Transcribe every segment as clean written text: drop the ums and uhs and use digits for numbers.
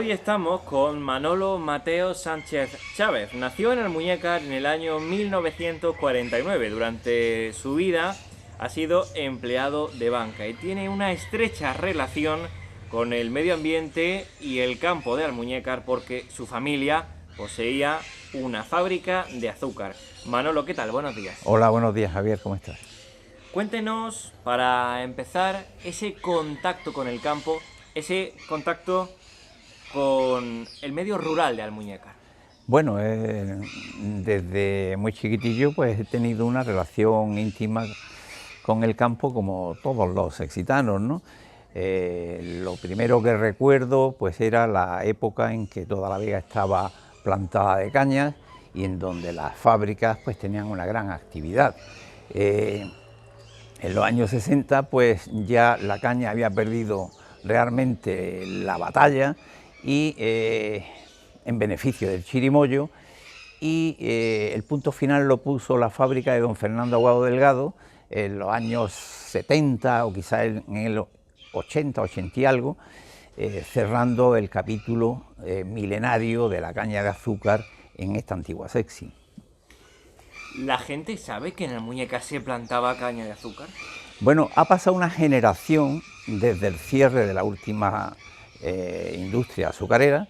Hoy estamos con Manolo Mateo Sánchez Chávez. Nació en Almuñécar en el año 1949. Durante su vida ha sido empleado de banca y tiene una estrecha relación con el medio ambiente y el campo de Almuñécar porque su familia poseía una fábrica de azúcar. Manolo, ¿qué tal? Buenos días. Hola, buenos días, Javier, ¿cómo estás? Cuéntenos, para empezar, ese contacto con el campo, ese contacto con el medio rural de Almuñécar. Bueno, desde muy chiquitillo pues he tenido una relación íntima con el campo como todos los occitanos, ¿no? Lo primero que recuerdo pues era la época en que toda la vega estaba plantada de cañas y en donde las fábricas pues tenían una gran actividad. En los años 60 pues ya la caña había perdido realmente la batalla y en beneficio del chirimoyo, y el punto final lo puso la fábrica de don Fernando Aguado Delgado en los años 70 o quizás en el 80, 80 y algo, cerrando el capítulo milenario de la caña de azúcar en esta antigua Sexi. ¿La gente sabe que en Almuñécar se plantaba caña de azúcar? Bueno, ha pasado una generación desde el cierre de la última industria azucarera,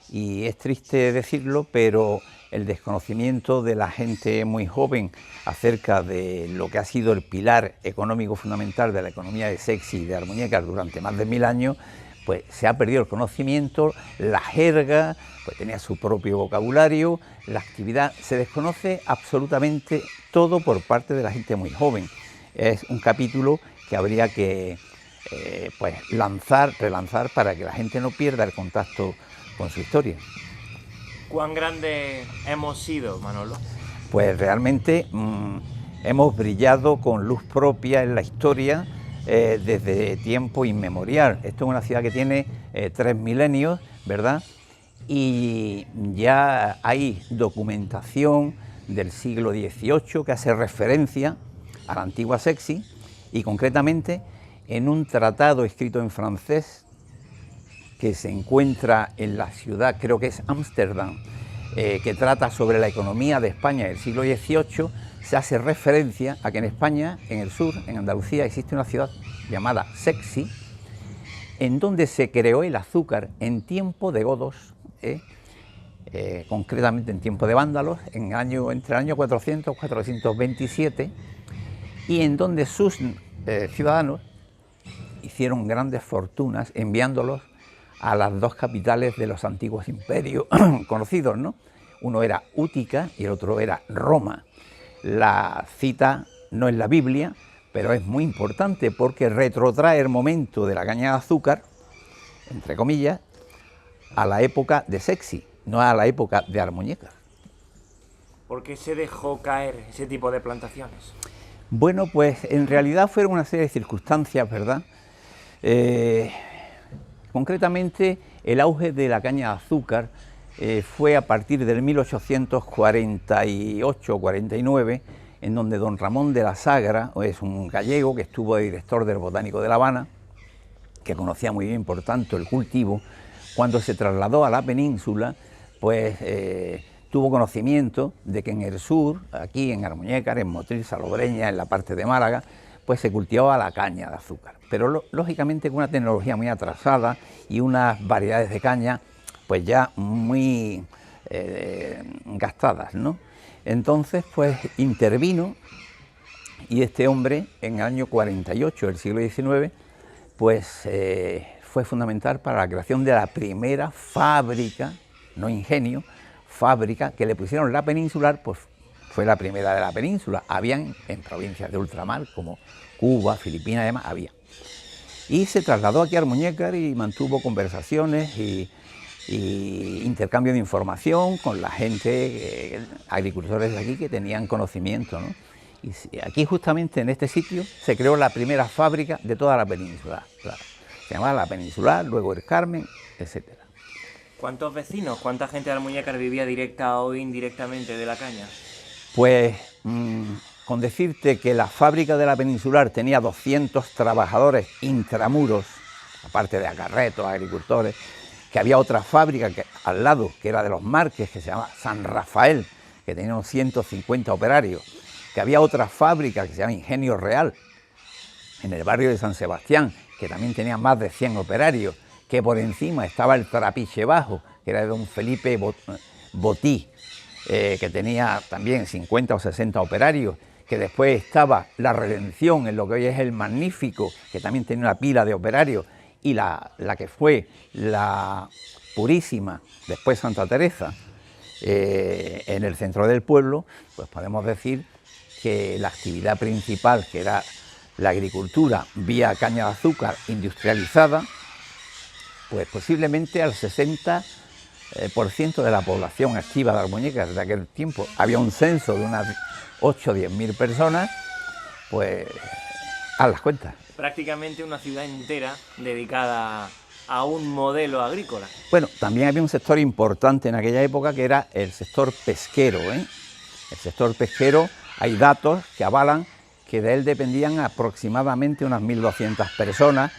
y es triste decirlo, pero el desconocimiento de la gente muy joven acerca de lo que ha sido el pilar económico fundamental de la economía de Sexi y de Almuñécar durante más de 1000 años, pues se ha perdido el conocimiento, la jerga, pues tenía su propio vocabulario, la actividad, se desconoce absolutamente todo por parte de la gente muy joven. Es un capítulo que habría que pues relanzar para que la gente no pierda el contacto con su historia. ¿Cuán grande hemos sido, Manolo? Pues realmente hemos brillado con luz propia en la historia desde tiempo inmemorial. Esto es una ciudad que tiene 3 milenios, ¿verdad? Y ya hay documentación del siglo XVIII que hace referencia a la antigua Sexi, y concretamente en un tratado escrito en francés que se encuentra en la ciudad, creo que es Ámsterdam, que trata sobre la economía de España del siglo XVIII, se hace referencia a que en España, en el sur, en Andalucía, existe una ciudad llamada Sexi, en donde se creó el azúcar en tiempo de godos, concretamente en tiempo de vándalos, entre el año 400 y 427, y en donde sus ciudadanos hicieron grandes fortunas enviándolos a las dos capitales de los antiguos imperios conocidos, ¿no? Uno era Útica y el otro era Roma. La cita no es la Biblia, pero es muy importante porque retrotrae el momento de la caña de azúcar, entre comillas, a la época de Sexi, no a la época de Almuñécar. ¿Por qué se dejó caer ese tipo de plantaciones? Bueno, pues en realidad fueron una serie de circunstancias, ¿verdad? Concretamente, el auge de la caña de azúcar fue a partir del 1848-49, en donde don Ramón de la Sagra, es un gallego que estuvo de director del Botánico de La Habana, que conocía muy bien, por tanto, el cultivo, cuando se trasladó a la península, pues tuvo conocimiento de que en el sur, aquí en Almuñécar, en Motril, Salobreña, en la parte de Málaga, pues se cultivaba la caña de azúcar, pero lógicamente con una tecnología muy atrasada y unas variedades de caña pues ya muy gastadas, ¿no? Entonces pues intervino, y este hombre en el año 48 del siglo XIX pues fue fundamental para la creación de la primera fábrica, no ingenio, fábrica que le pusieron la Peninsular, pues fue la primera de la península. Habían en provincias de ultramar como Cuba, Filipinas y demás, había. Y se trasladó aquí a Almuñécar y mantuvo conversaciones y intercambio de información con la gente, agricultores de aquí que tenían conocimiento, ¿no? Y aquí justamente en este sitio se creó la primera fábrica de toda la península. Claro. Se llamaba La Peninsular, luego El Carmen, etcétera. ¿Cuántos vecinos, cuánta gente de Almuñécar vivía directa o indirectamente de la caña? Pues con decirte que la fábrica de La Peninsular tenía 200 trabajadores intramuros, aparte de acarretos, agricultores, que que había otra fábrica al lado, que era de los Márquez, que se llama San Rafael, que tenía unos 150 operarios, que había otra fábrica que se llama Ingenio Real, en el barrio de San Sebastián, que también tenía más de 100 operarios, que por encima estaba el Trapiche Bajo, que era de don Felipe Botí, que tenía también 50 o 60 operarios, que después estaba la Redención, en lo que hoy es el Magnífico, que también tenía una pila de operarios, y la que fue la Purísima, después Santa Teresa, en el centro del pueblo, pues podemos decir que la actividad principal, que era la agricultura vía caña de azúcar industrializada, pues posiblemente al 60% de la población activa de Almuñécar de aquel tiempo. Había un censo de unas 8 o 10.000 personas, pues haz las cuentas. Prácticamente una ciudad entera dedicada a un modelo agrícola. Bueno, también había un sector importante en aquella época que era el sector pesquero, El sector pesquero, hay datos que avalan que de él dependían aproximadamente unas 1.200 personas,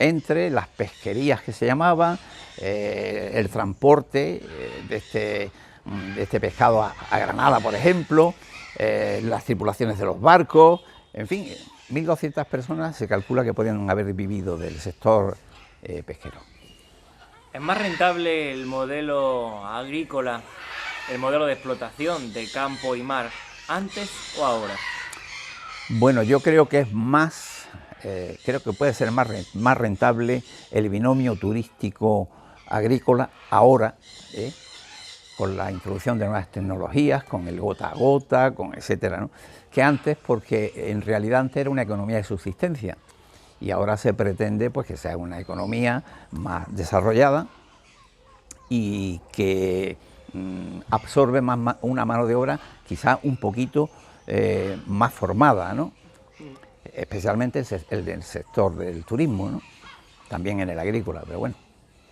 entre las pesquerías que se llamaban, el transporte de este pescado a Granada, por ejemplo, las tripulaciones de los barcos, en fin, 1.200 personas se calcula que podían haber vivido del sector pesquero. ¿Es más rentable el modelo agrícola, el modelo de explotación de campo y mar, antes o ahora? Bueno, yo creo que es creo que puede ser más rentable el binomio turístico agrícola ahora, con la introducción de nuevas tecnologías, con el gota a gota, con etcétera, ¿no?, que antes, porque en realidad antes era una economía de subsistencia y ahora se pretende pues que sea una economía más desarrollada y que absorbe más una mano de obra quizá un poquito más formada, ¿no?, especialmente el del sector del turismo, ¿no?, también en el agrícola, pero bueno.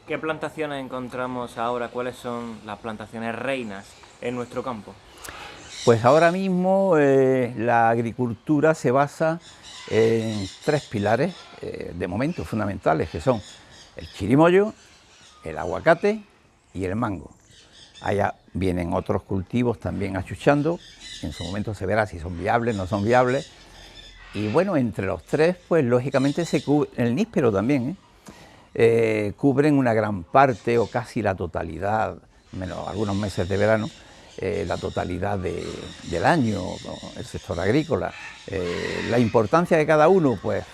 ¿Qué plantaciones encontramos ahora? ¿Cuáles son las plantaciones reinas en nuestro campo? Pues ahora mismo la agricultura se basa en 3 pilares, de momento fundamentales, que son el chirimoyo, el aguacate y el mango. Allá vienen otros cultivos también achuchando, en su momento se verá si son viables, no son viables, y bueno, entre los 3, pues lógicamente se cubre, el níspero también, cubren una gran parte o casi la totalidad, menos algunos meses de verano, la totalidad del año, el sector agrícola. La importancia de cada uno, pues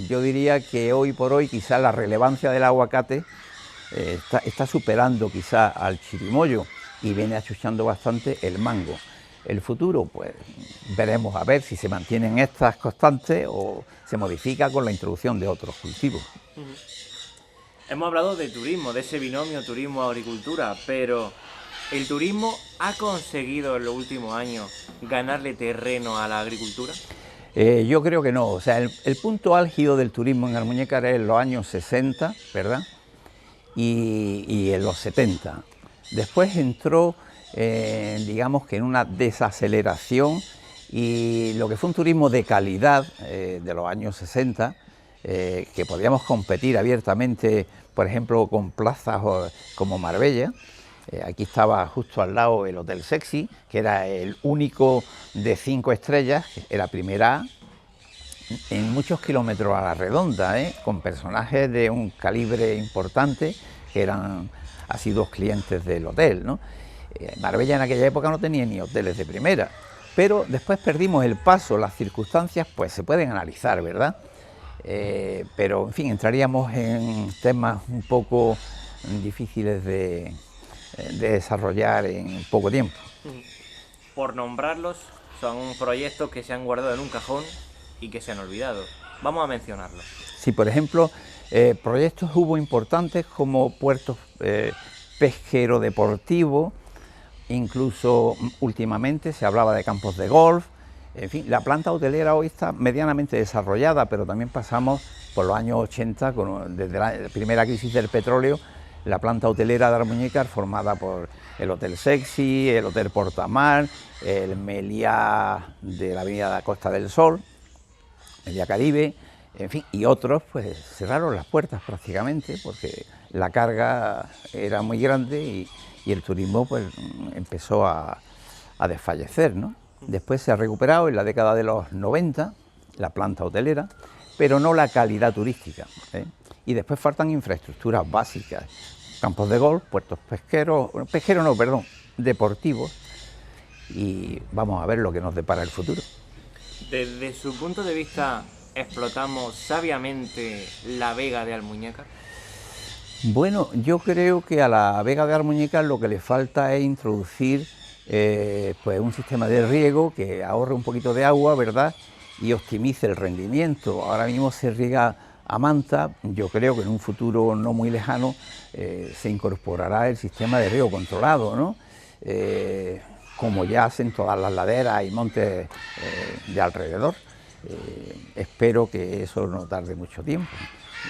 yo diría que hoy por hoy quizá la relevancia del aguacate está superando quizá al chirimoyo y viene achuchando bastante el mango. El futuro, pues veremos a ver si se mantienen estas constantes o se modifica con la introducción de otros cultivos. Hemos hablado de turismo, de ese binomio turismo-agricultura, pero ¿el turismo ha conseguido en los últimos años ganarle terreno a la agricultura? Yo creo que no. O sea, el punto álgido del turismo en Almuñécar es en los años 60, ¿verdad?, y en los 70. Después entró, digamos que en una desaceleración, y lo que fue un turismo de calidad de los años 60, que podíamos competir abiertamente, por ejemplo, con plazas como Marbella. Aquí estaba justo al lado el Hotel Sexy, que era el único de 5 estrellas, era primera A, en muchos kilómetros a la redonda, con personajes de un calibre importante que eran asiduos clientes del hotel, ¿no? Marbella en aquella época no tenía ni hoteles de primera, pero después perdimos el paso, las circunstancias pues se pueden analizar, ¿verdad? Pero en fin, entraríamos en temas un poco difíciles de desarrollar en poco tiempo. Por nombrarlos, son proyectos que se han guardado en un cajón y que se han olvidado. Vamos a mencionarlos. Sí, por ejemplo, proyectos hubo importantes como puertos pesquero deportivo, incluso últimamente se hablaba de campos de golf. En fin, la planta hotelera hoy está medianamente desarrollada, pero también pasamos por los años 80, desde la primera crisis del petróleo, la planta hotelera de Almuñécar formada por el Hotel Sexy, el Hotel Portamar, el Meliá de la avenida Costa del Sol, Meliá Caribe, en fin, y otros pues cerraron las puertas prácticamente porque la carga era muy grande y el turismo pues empezó a desfallecer, ¿no? Después se ha recuperado en la década de los 90 la planta hotelera, pero no la calidad turística, ¿eh? Y después faltan infraestructuras básicas, campos de golf, puertos pesqueros, deportivos, y vamos a ver lo que nos depara el futuro. Desde su punto de vista, ¿explotamos sabiamente la vega de Almuñécar? Bueno, yo creo que a la vega de Almuñécar lo que le falta es introducir pues un sistema de riego que ahorre un poquito de agua, ¿verdad?, y optimice el rendimiento. Ahora mismo se riega a manta, yo creo que en un futuro no muy lejano se incorporará el sistema de riego controlado, ¿no? Como ya hacen todas las laderas y montes de alrededor. Espero que eso no tarde mucho tiempo.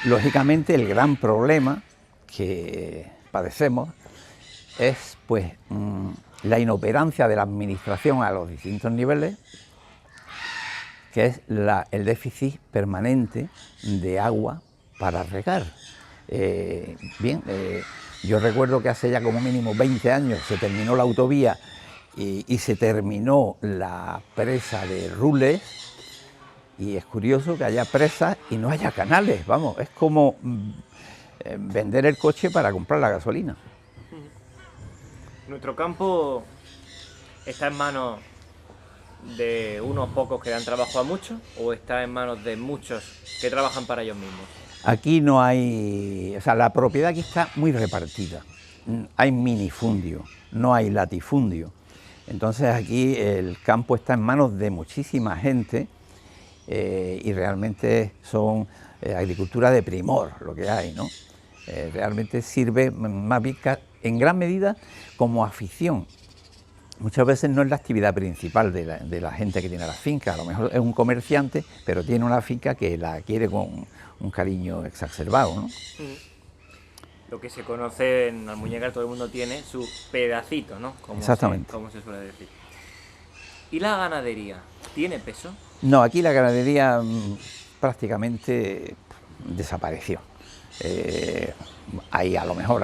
Lógicamente el gran problema que padecemos es pues la inoperancia de la administración a los distintos niveles, que es el déficit permanente de agua para regar. Yo recuerdo que hace ya como mínimo 20 años se terminó la autovía y se terminó la presa de Rules, y es curioso que haya presas y no haya canales, vamos, es como vender el coche para comprar la gasolina. Nuestro campo está en manos de unos pocos que dan trabajo a muchos, o está en manos de muchos que trabajan para ellos mismos. Aquí no hay, o sea, la propiedad aquí está muy repartida. Hay minifundio, no hay latifundio. Entonces aquí el campo está en manos de muchísima gente y realmente son agricultura de primor lo que hay, ¿no? Realmente sirve más bien en gran medida como afición. Muchas veces no es la actividad principal de la gente que tiene las fincas, a lo mejor es un comerciante, pero tiene una finca que la quiere con un cariño exacerbado, ¿no? Lo que se conoce en Almuñécar, todo el mundo tiene su pedacito, ¿no? Exactamente. Como se suele decir. ¿Y la ganadería tiene peso? No, aquí la ganadería prácticamente desapareció. Hay a lo mejor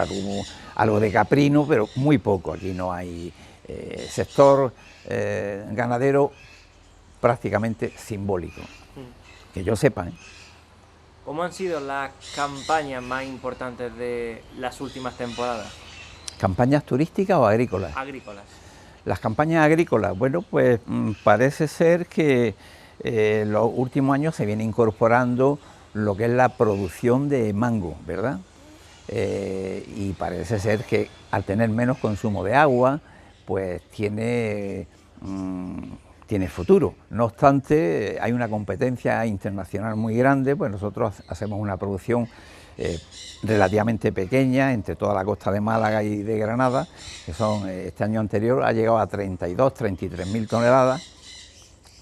algo de caprino, pero muy poco. Aquí no hay sector ganadero prácticamente simbólico, que yo sepa, ¿eh? ¿Cómo han sido las campañas más importantes de las últimas temporadas? ¿Campañas turísticas o agrícolas? Agrícolas. Las campañas agrícolas, bueno, pues parece ser que en los últimos años se viene incorporando lo que es la producción de mango, ¿verdad? Y parece ser que al tener menos consumo de agua, pues tiene futuro. No obstante, hay una competencia internacional muy grande, pues nosotros hacemos una producción relativamente pequeña entre toda la costa de Málaga y de Granada, que son, este año anterior ha llegado a 33.000 toneladas,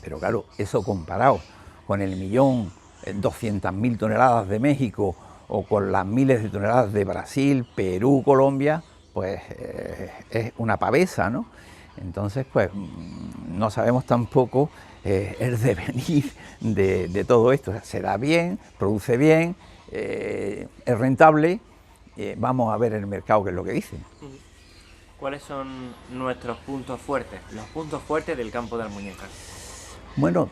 pero claro, eso comparado con el 1.200.000 toneladas de México o con las miles de toneladas de Brasil, Perú, Colombia, pues es una pavesa, ¿no? Entonces, pues no sabemos tampoco el devenir de todo esto. O sea, se da bien, produce bien, es rentable, vamos a ver en el mercado qué es lo que dice. ¿Cuáles son nuestros puntos fuertes, los puntos fuertes del campo de Almuñécar? Bueno,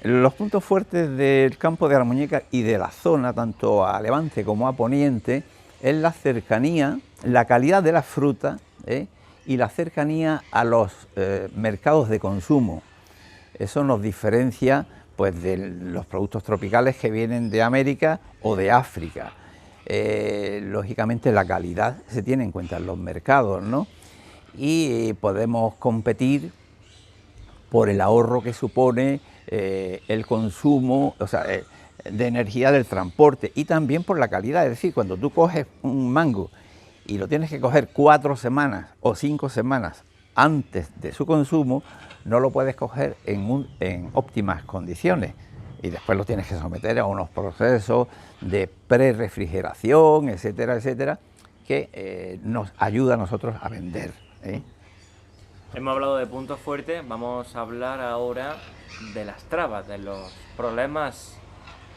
los puntos fuertes del campo de Almuñécar y de la zona, tanto a levante como a poniente, es la cercanía, la calidad de las frutas, y la cercanía a los mercados de consumo. Eso nos diferencia pues de los productos tropicales que vienen de América o de África. Lógicamente la calidad se tiene en cuenta en los mercados, ¿no? Y podemos competir por el ahorro que supone el consumo, o sea, de energía del transporte, y también por la calidad. Es decir, cuando tú coges un mango y lo tienes que coger 4 semanas o 5 semanas antes de su consumo, no lo puedes coger en óptimas condiciones, y después lo tienes que someter a unos procesos de prerefrigeración, etcétera, etcétera, que nos ayuda a nosotros a vender, ¿eh? Hemos hablado de puntos fuertes, vamos a hablar ahora de las trabas, de los problemas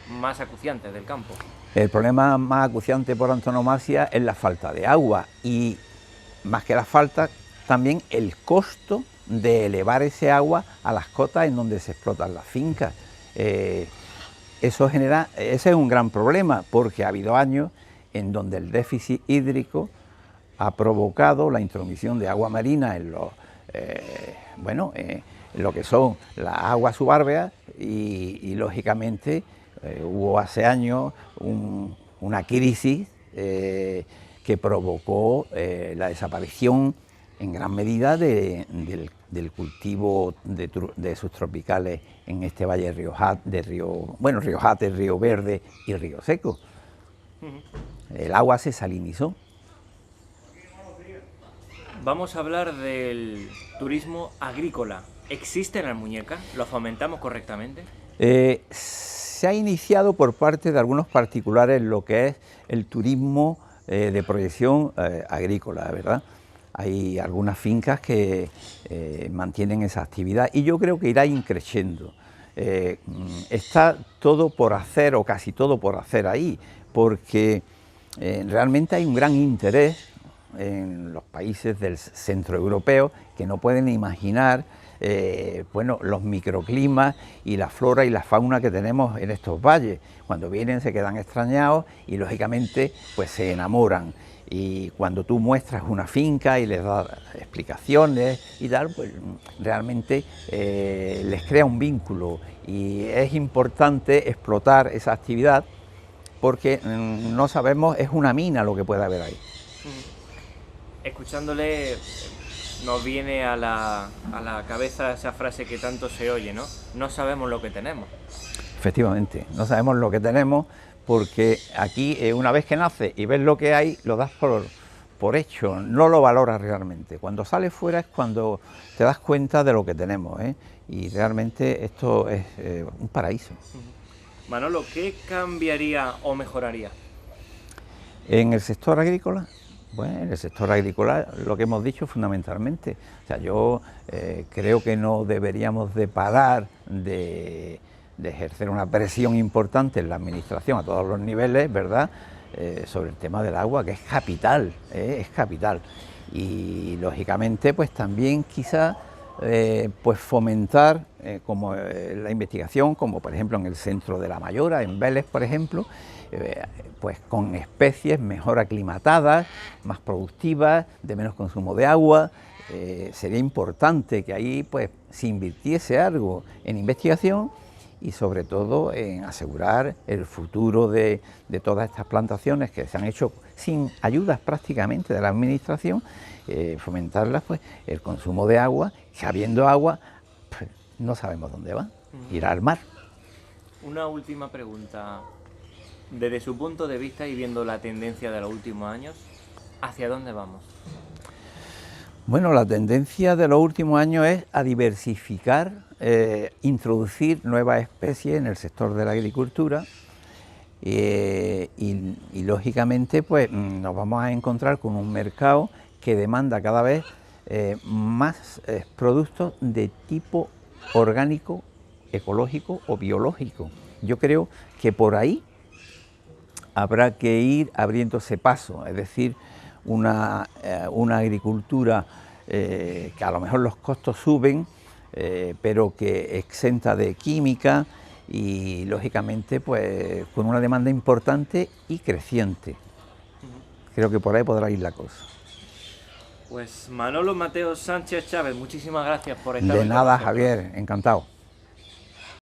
más acuciantes del campo. El problema más acuciante por antonomasia es la falta de agua y, más que la falta, también el costo de elevar ese agua a las cotas en donde se explotan las fincas. Ese es un gran problema, porque ha habido años en donde el déficit hídrico ha provocado la intromisión de agua marina en lo que son las aguas subárbeas y lógicamente hubo hace años una crisis que provocó la desaparición en gran medida del cultivo de subtropicales en este valle Río Jate, Río Verde y Río Seco. El agua se salinizó. Vamos a hablar del turismo agrícola. ¿Existe en Almuñécar? ¿Lo fomentamos correctamente? Se ha iniciado por parte de algunos particulares lo que es el turismo de proyección agrícola, ¿verdad? Hay algunas fincas que mantienen esa actividad y yo creo que irá increciendo. Está todo por hacer, o casi todo por hacer ahí, porque realmente hay un gran interés en los países del centro europeo que no pueden imaginar los microclimas y la flora y la fauna que tenemos en estos valles. Cuando vienen se quedan extrañados y lógicamente pues se enamoran. Y cuando tú muestras una finca y les das explicaciones y tal, pues realmente les crea un vínculo y es importante explotar esa actividad porque no sabemos, es una mina lo que puede haber ahí. Escuchándole nos viene a la cabeza esa frase que tanto se oye, ¿no? No sabemos lo que tenemos. Efectivamente, no sabemos lo que tenemos porque aquí una vez que nace y ves lo que hay, lo das por hecho, no lo valoras realmente. Cuando sales fuera es cuando te das cuenta de lo que tenemos, ¿eh? Y realmente esto es un paraíso. Manolo, ¿qué cambiaría o mejoraría? En el sector agrícola, bueno, en el sector agrícola lo que hemos dicho fundamentalmente, o sea, yo creo que no deberíamos de parar de ejercer una presión importante en la administración a todos los niveles, ¿verdad?, sobre el tema del agua, que es capital, y lógicamente pues también quizá pues fomentar como la investigación, como por ejemplo en el centro de La Mayora, en Vélez por ejemplo, pues con especies mejor aclimatadas, más productivas, de menos consumo de agua. Sería importante que ahí pues se invirtiese algo en investigación y sobre todo en asegurar el futuro de todas estas plantaciones que se han hecho sin ayudas prácticamente de la administración, fomentarlas, pues el consumo de agua, que habiendo agua, pues, no sabemos dónde va, irá al mar. Una última pregunta, desde su punto de vista y viendo la tendencia de los últimos años, ¿hacia dónde vamos? Bueno, la tendencia de los últimos años es a diversificar, introducir nuevas especies en el sector de la agricultura y lógicamente pues nos vamos a encontrar con un mercado que demanda cada vez más productos de tipo orgánico, ecológico o biológico. Yo creo que por ahí habrá que ir abriéndose paso, es decir, una agricultura que a lo mejor los costos suben, pero que exenta de química y lógicamente pues con una demanda importante y creciente. Creo que por ahí podrá ir la cosa. Pues Manolo Mateo Sánchez Chávez, muchísimas gracias por estar. De nada, Javier, encantado.